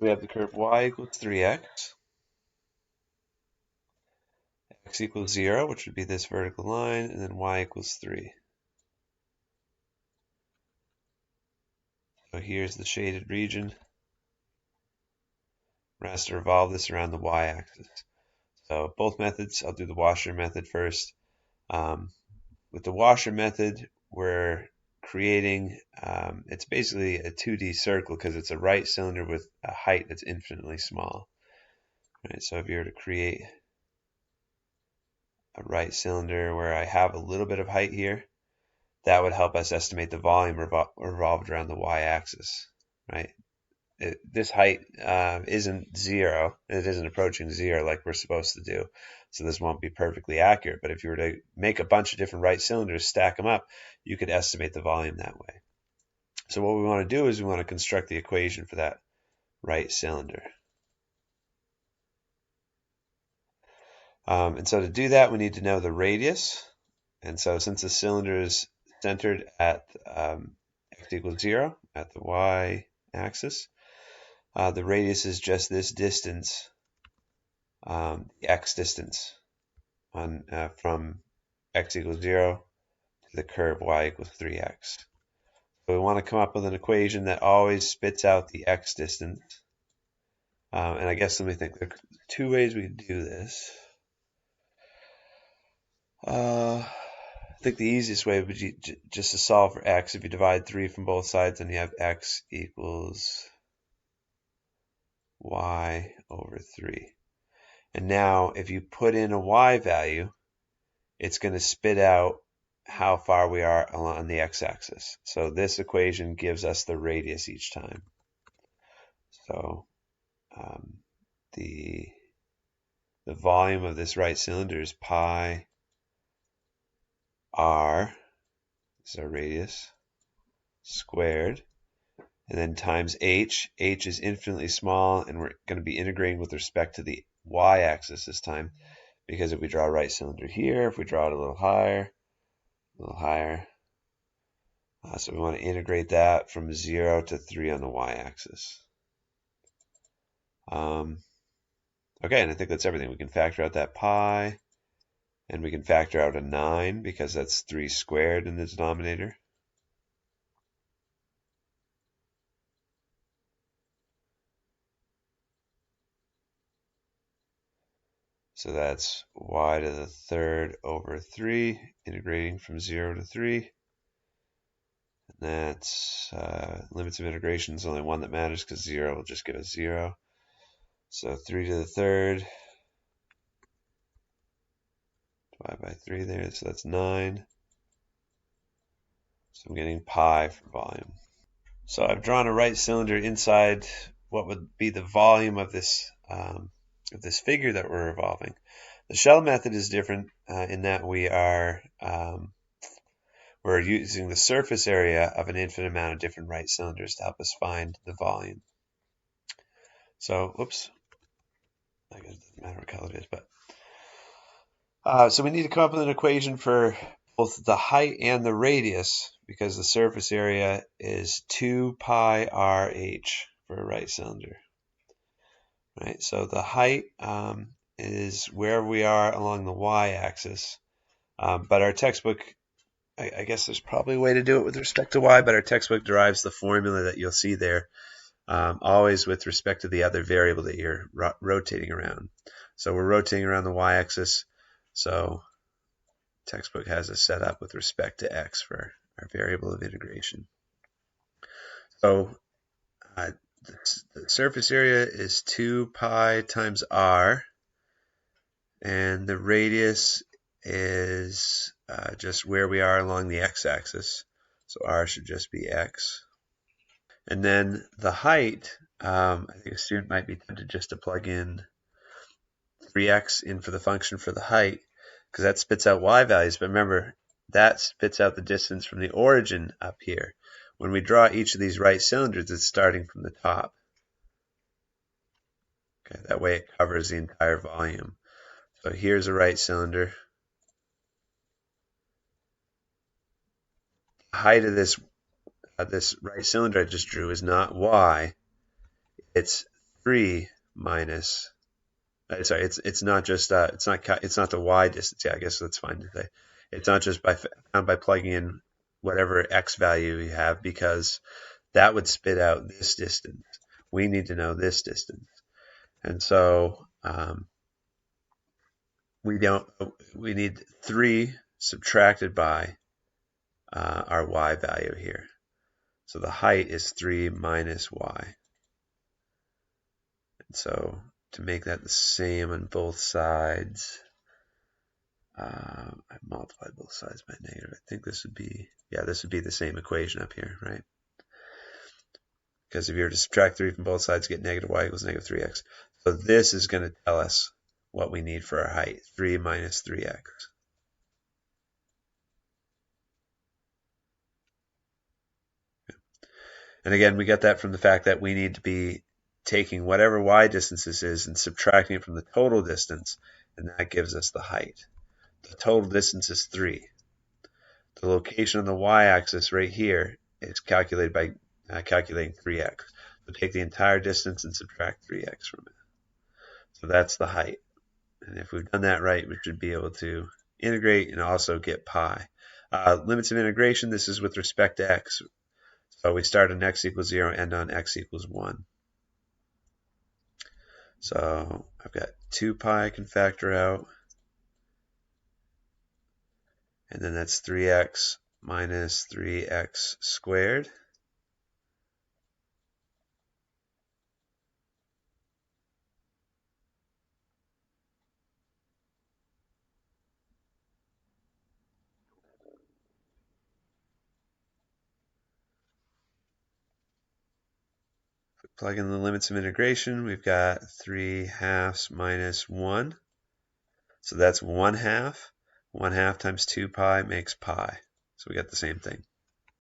We have the curve y equals 3x, x equals 0, which would be this vertical line, and then y equals 3. So here's the shaded region. We're asked to revolve this around the y-axis. So both methods, I'll do the washer method first. With the washer method, we're creating, it's basically a 2D circle because it's a right cylinder with a height that's infinitely small. Right, so if you were to create a right cylinder where I have a little bit of height here, that would help us estimate the volume revolved around the y-axis, right? This height isn't 0. It isn't approaching 0 like we're supposed to do. So this won't be perfectly accurate. But if you were to make a bunch of different right cylinders, stack them up, you could estimate the volume that way. So what we want to do is we want to construct the equation for that right cylinder. And so to do that, we need to know the radius. And so since the cylinder is centered at x equals 0 at the y-axis, the radius is just this distance, the x distance from x equals 0 to the curve y equals 3x. So we want to come up with an equation that always spits out the x distance. And I guess let me think. There are two ways we can do this. I think the easiest way would be just to solve for x. If you divide 3 from both sides, then you have x equals y over 3. And now if you put in a y value, it's going to spit out how far we are along the x-axis. So this equation gives us the radius each time. So the volume of this right cylinder is pi r, this is our radius, squared, and then times h. H is infinitely small, and we're going to be integrating with respect to the y-axis this time, because if we draw a right cylinder here, if we draw it a little higher, so we want to integrate that from 0 to 3 on the y-axis. Okay, and I think that's everything. We can factor out that pi, and we can factor out a 9 because that's 3 squared in the denominator. So that's y to the third over 3, integrating from 0 to 3. And that's limits of integration is only one that matters because 0 will just give us 0. So 3 to the third, divided by 3 there, so that's 9. So I'm getting pi for volume. So I've drawn a right cylinder inside what would be the volume of this figure that we're revolving. The shell method is different in that we're using the surface area of an infinite amount of different right cylinders to help us find the volume. So, whoops, I guess it doesn't matter what color it is, but so we need to come up with an equation for both the height and the radius, because the surface area is 2 pi RH for a right cylinder. Right, so the height is where we are along the y-axis, but our textbook, I guess there's probably a way to do it with respect to y, but our textbook derives the formula that you'll see there always with respect to the other variable that you're rotating around. So we're rotating around the y-axis, so textbook has us set up with respect to x for our variable of integration. So the surface area is 2 pi times r, and the radius is just where we are along the x-axis. So r should just be x. And then the height, I think a student might be tempted just to plug in 3x in for the function for the height, because that spits out y values. But remember, that spits out the distance from the origin up here. When we draw each of these right cylinders, it's starting from the top. Okay, that way it covers the entire volume. So here's a right cylinder. The height of this right cylinder I just drew is not y, it's 3 minus, sorry, it's not just it's not the y distance. Yeah, I guess that's fine to say. It's not just found by plugging in whatever x value you have, because that would spit out this distance. We need to know this distance, and so we need 3 subtracted by our y value here. So the height is 3 minus y. And so to make that the same on both sides, I multiplied both sides by negative. I think this would be, yeah, this would be the same equation up here, right? Because if you were to subtract 3 from both sides, get negative y equals negative 3x. So this is going to tell us what we need for our height, 3 minus 3x. And again, we get that from the fact that we need to be taking whatever y distance this is and subtracting it from the total distance, and that gives us the height. The total distance is 3. The location on the y-axis right here is calculated by calculating 3x. So take the entire distance and subtract 3x from it. So that's the height. And if we've done that right, we should be able to integrate and also get pi. Limits of integration, this is with respect to x. So we start on x equals 0, end on x equals 1. So I've got 2 pi I can factor out. And then that's 3x minus 3x squared. Plug in the limits of integration, we've got 3/2 minus 1. So that's 1/2. 1/2 times 2 pi makes pi. So we got the same thing.